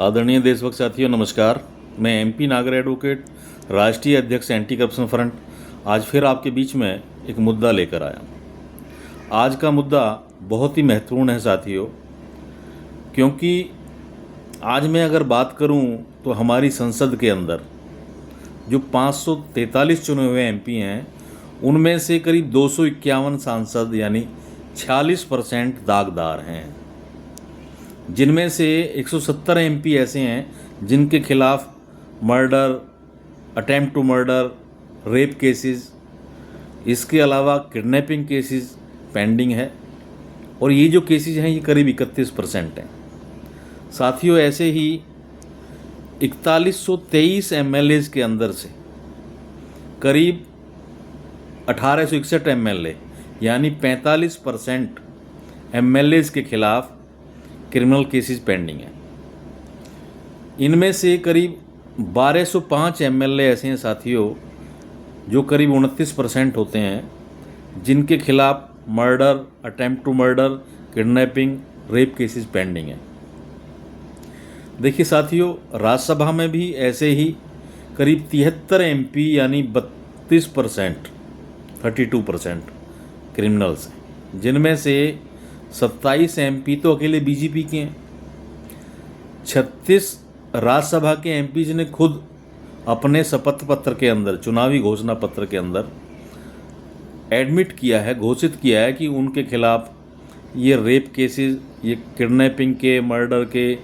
आदरणीय देशभक्त साथियों, नमस्कार। मैं एमपी नागर एडवोकेट, राष्ट्रीय अध्यक्ष एंटी करप्शन फ्रंट, आज फिर आपके बीच में एक मुद्दा लेकर आया। आज का मुद्दा बहुत ही महत्वपूर्ण है साथियों, क्योंकि आज मैं अगर बात करूं तो हमारी संसद के अंदर जो 543 चुने हुए एमपी हैं, उनमें से करीब 251 सांसद यानी 46% दागदार हैं, जिनमें से 170 एमपी ऐसे हैं जिनके खिलाफ murder, attempt to murder, rape cases, इसके अलावा किडनैपिंग केसेस पेंडिंग है। और ये जो केसेस हैं ये करीब 31% हैं। साथियों, ऐसे ही 4123 एमएलएज के अंदर से करीब 1861 एमएलए यानी 45% एमएलएज के खिलाफ क्रिमिनल केसेस पेंडिंग हैं। इनमें से करीब 1205 एमएलए ऐसे हैं साथियों, जो करीब 29% होते हैं, जिनके खिलाफ murder, attempt to murder, kidnapping, rape cases pending हैं। देखिए साथियों, राज्यसभा में भी ऐसे ही करीब 73 एमपी यानी 32%, 32% क्रिमिनल्स हैं, जिनमें से 27 एमपी तो अकेले बीजेपी के हैं। 36 राज्यसभा के एमपीज ने खुद अपने शपथ पत्र के अंदर, चुनावी घोषणा पत्र के अंदर एडमिट किया है, घोषित किया है कि उनके खिलाफ ये रेप केसेस, ये किडनैपिंग के, मर्डर के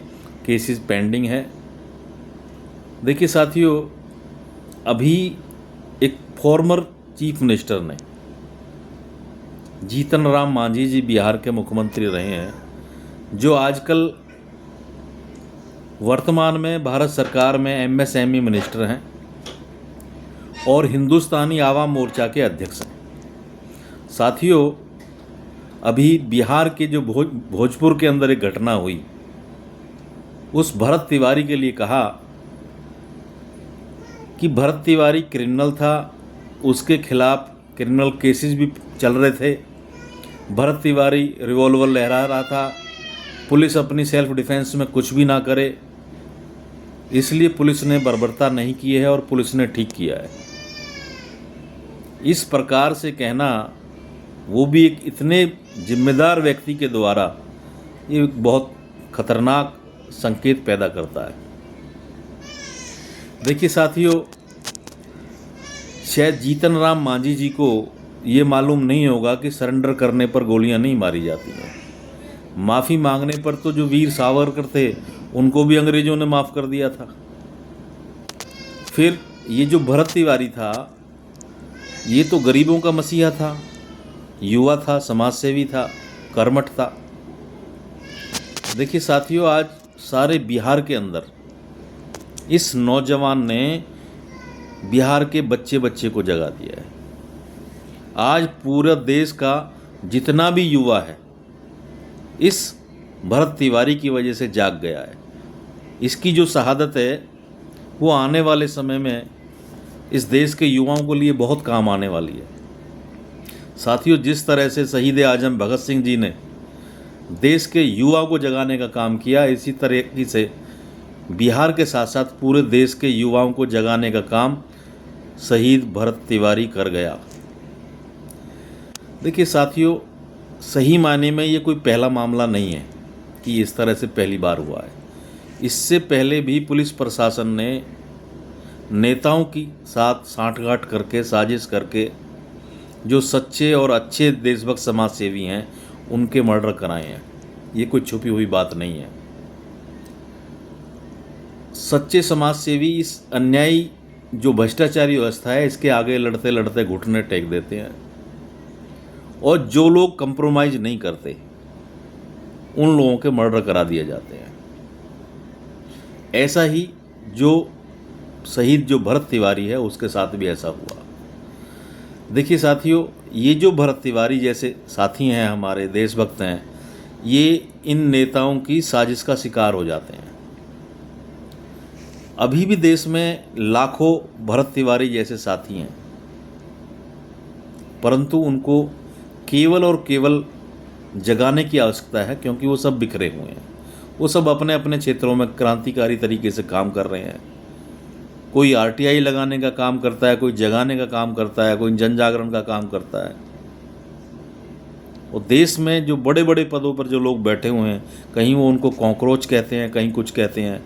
केसेस पेंडिंग है। देखिए साथियों, अभी एक फॉर्मर चीफ मिनिस्टर ने, जीतन राम मांझी जी बिहार के मुख्यमंत्री रहे हैं, जो आजकल वर्तमान में भारत सरकार में एमएसएमई मिनिस्टर हैं और हिंदुस्तानी आवाम मोर्चा के अध्यक्ष हैं। साथियों, अभी बिहार के जो भोजपुर के अंदर एक घटना हुई, उस भरत तिवारी के लिए कहा कि भरत तिवारी क्रिमिनल था, उसके खिलाफ क्रिमिनल केसेस भी चल रहे थे, भरत तिवारी रिवॉल्वर लहरा रहा था, पुलिस अपनी सेल्फ डिफेंस में कुछ भी ना करे, इसलिए पुलिस ने बर्बरता नहीं की है और पुलिस ने ठीक किया है। इस प्रकार से कहना, वो भी एक इतने जिम्मेदार व्यक्ति के द्वारा, ये बहुत खतरनाक संकेत पैदा करता है। देखिए साथियों, शायद जीतन राम मांझी जी को ये मालूम नहीं होगा कि सरेंडर करने पर गोलियां नहीं मारी जाती हैं। माफ़ी मांगने पर तो जो वीर सावरकर थे, उनको भी अंग्रेज़ों ने माफ़ कर दिया था। फिर ये जो भरत तिवारी था, ये तो गरीबों का मसीहा था, युवा था, समाजसेवी था, कर्मठ था। देखिए साथियों, आज सारे बिहार के अंदर इस नौजवान ने बिहार के बच्चे बच्चे को जगा दिया है। आज पूरा देश का जितना भी युवा है, इस भरत तिवारी की वजह से जाग गया है। इसकी जो शहादत है, वो आने वाले समय में इस देश के युवाओं के लिए बहुत काम आने वाली है। साथियों, जिस तरह से शहीद आजम भगत सिंह जी ने देश के युवा को जगाने का काम किया, इसी तरह से बिहार के साथ साथ पूरे देश के युवाओं को जगाने का काम शहीद भरत तिवारी कर गया। देखिए साथियों, सही मायने में ये कोई पहला मामला नहीं है कि इस तरह से पहली बार हुआ है। इससे पहले भी पुलिस प्रशासन ने नेताओं की साथ सांठगांठ करके, साजिश करके, जो सच्चे और अच्छे देशभक्त समाजसेवी हैं, उनके मर्डर कराए हैं। ये कोई छुपी हुई बात नहीं है। सच्चे समाजसेवी इस अन्यायी जो भ्रष्टाचारी व्यवस्था है, इसके आगे लड़ते लड़ते घुटने टेक देते हैं, और जो लोग कंप्रोमाइज़ नहीं करते, उन लोगों के मर्डर करा दिए जाते हैं। ऐसा ही जो शहीद जो भरत तिवारी है, उसके साथ भी ऐसा हुआ। देखिए साथियों, ये जो भरत तिवारी जैसे साथी हैं, हमारे देशभक्त हैं, ये इन नेताओं की साजिश का शिकार हो जाते हैं। अभी भी देश में लाखों भरत तिवारी जैसे साथी हैं, परंतु उनको केवल और केवल जगाने की आवश्यकता है, क्योंकि वो सब बिखरे हुए हैं। वो सब अपने अपने क्षेत्रों में क्रांतिकारी तरीके से काम कर रहे हैं। कोई आरटीआई लगाने का काम करता है, कोई जगाने का काम करता है, कोई जन जागरण का काम करता है। और देश में जो बड़े बड़े पदों पर जो लोग बैठे हुए हैं, कहीं वो उनको कॉकरोच कहते हैं, कहीं कुछ कहते हैं।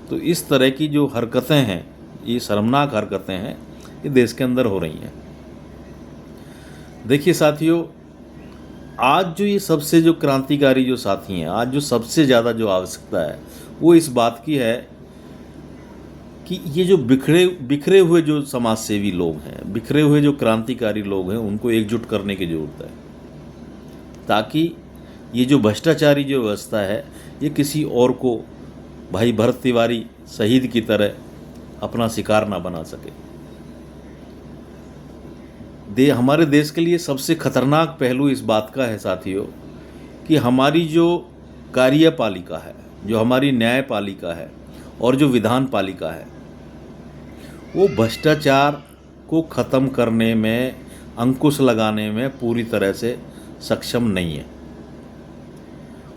तो इस तरह की जो हरकतें हैं, ये शर्मनाक हरकतें हैं, ये देश के अंदर हो रही हैं। देखिए साथियों, आज जो ये सबसे जो क्रांतिकारी जो साथी हैं, आज जो सबसे ज़्यादा जो आवश्यकता है वो इस बात की है कि ये जो बिखरे हुए जो समाजसेवी लोग हैं, बिखरे हुए जो क्रांतिकारी लोग हैं, उनको एकजुट करने की ज़रूरत है, ताकि ये जो भ्रष्टाचारी जो व्यवस्था है ये किसी और को भाई भरत तिवारी शहीद की तरह अपना शिकार ना बना सके। हमारे देश के लिए सबसे खतरनाक पहलू इस बात का है साथियों कि हमारी जो कार्यपालिका है, जो हमारी न्यायपालिका है और जो विधान पालिका है, वो भ्रष्टाचार को ख़त्म करने में, अंकुश लगाने में पूरी तरह से सक्षम नहीं है।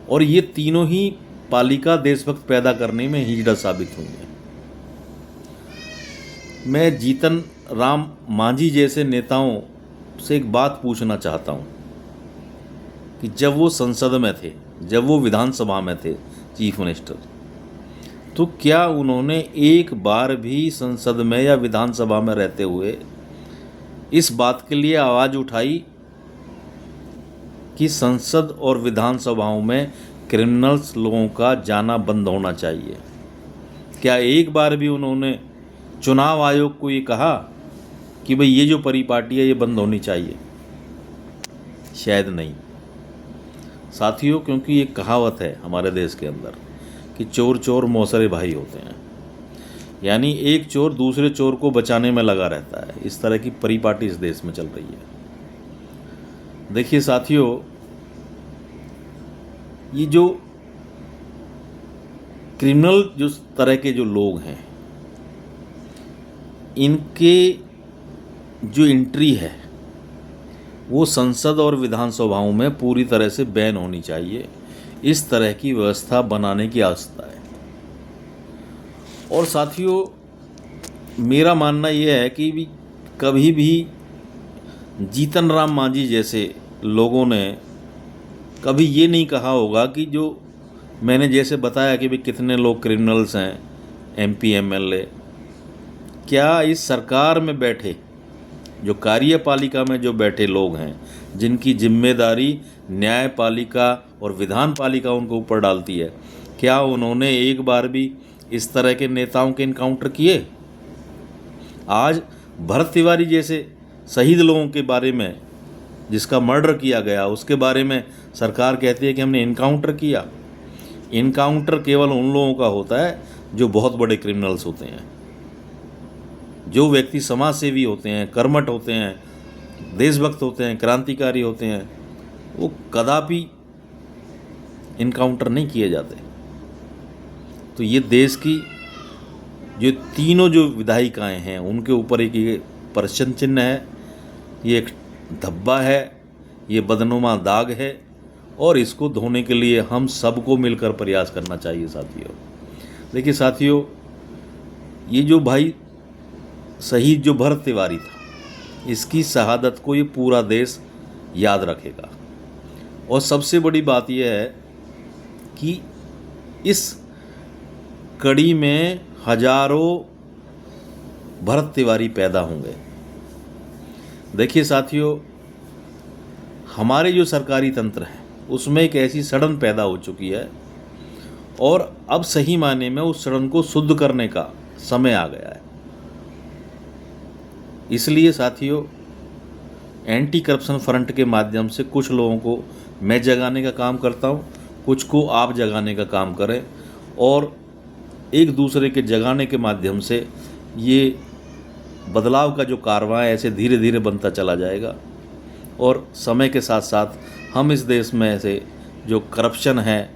और ये तीनों ही पालिका देशभक्त पैदा करने में हिजड़ा साबित हुई है। मैं जीतन राम मांझी जैसे नेताओं से एक बात पूछना चाहता हूँ कि जब वो संसद में थे, जब वो विधानसभा में थे चीफ मिनिस्टर, तो क्या उन्होंने एक बार भी संसद में या विधानसभा में रहते हुए इस बात के लिए आवाज़ उठाई कि संसद और विधानसभाओं में क्रिमिनल्स लोगों का जाना बंद होना चाहिए? क्या एक बार भी उन्होंने चुनाव आयोग को ये कहा कि भाई ये जो परिपाटी है ये बंद होनी चाहिए? शायद नहीं साथियों, क्योंकि एक कहावत है हमारे देश के अंदर कि चोर चोर मौसरे भाई होते हैं, यानी एक चोर दूसरे चोर को बचाने में लगा रहता है। इस तरह की परिपाटी इस देश में चल रही है। देखिए साथियों, ये जो क्रिमिनल जो तरह के जो लोग हैं, इनके जो एंट्री है वो संसद और विधानसभाओं में पूरी तरह से बैन होनी चाहिए। इस तरह की व्यवस्था बनाने की आवश्यकता है। और साथियों, मेरा मानना यह है कि भी कभी भी जीतन राम मांझी जैसे लोगों ने कभी ये नहीं कहा होगा कि जो मैंने जैसे बताया कि भी कितने लोग क्रिमिनल्स हैं, एमपी एमएलए, क्या इस सरकार में बैठे जो कार्यपालिका में जो बैठे लोग हैं, जिनकी जिम्मेदारी न्यायपालिका और विधान पालिका उनको ऊपर डालती है, क्या उन्होंने एक बार भी इस तरह के नेताओं के इनकाउंटर किए? आज भरत तिवारी जैसे शहीद लोगों के बारे में, जिसका मर्डर किया गया, उसके बारे में सरकार कहती है कि हमने इनकाउंटर किया। इनकाउंटर केवल उन लोगों का होता है जो बहुत बड़े क्रिमिनल्स होते हैं। जो व्यक्ति समाज सेवी होते हैं, कर्मठ होते हैं, देशभक्त होते हैं, क्रांतिकारी होते हैं, वो कदापि इनकाउंटर नहीं किए जाते। तो ये देश की जो तीनों जो विधायिकाएं हैं उनके ऊपर एक ये प्रश्न चिन्ह है, ये एक धब्बा है, ये बदनुमा दाग है, और इसको धोने के लिए हम सबको मिलकर प्रयास करना चाहिए साथियों। देखिए साथियों, ये जो भाई शहीद जो भरत तिवारी था, इसकी शहादत को ये पूरा देश याद रखेगा। और सबसे बड़ी बात यह है कि इस कड़ी में हजारों भरत तिवारी पैदा होंगे। देखिए साथियों, हमारे जो सरकारी तंत्र है उसमें एक ऐसी सड़न पैदा हो चुकी है, और अब सही मायने में उस सड़न को शुद्ध करने का समय आ गया है। इसलिए साथियों, एंटी करप्शन फ्रंट के माध्यम से कुछ लोगों को मैं जगाने का काम करता हूँ, कुछ को आप जगाने का काम करें, और एक दूसरे के जगाने के माध्यम से ये बदलाव का जो कारवां है ऐसे धीरे धीरे बनता चला जाएगा। और समय के साथ साथ हम इस देश में ऐसे जो करप्शन है,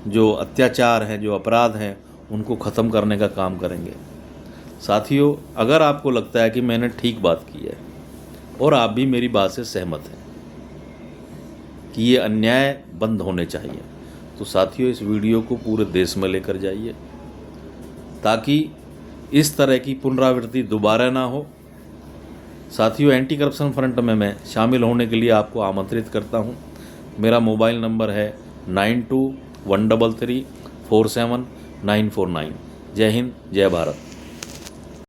जो अत्याचार हैं, जो अपराध हैं, उनको ख़त्म करने का काम करेंगे। साथियों, अगर आपको लगता है कि मैंने ठीक बात की है और आप भी मेरी बात से सहमत हैं कि ये अन्याय बंद होने चाहिए, तो साथियों इस वीडियो को पूरे देश में लेकर जाइए ताकि इस तरह की पुनरावृत्ति दोबारा ना हो। साथियों एंटी करप्शन फ्रंट में मैं शामिल होने के लिए आपको आमंत्रित करता हूं। मेरा मोबाइल नंबर है 9213347949। जय हिंद, जय भारत।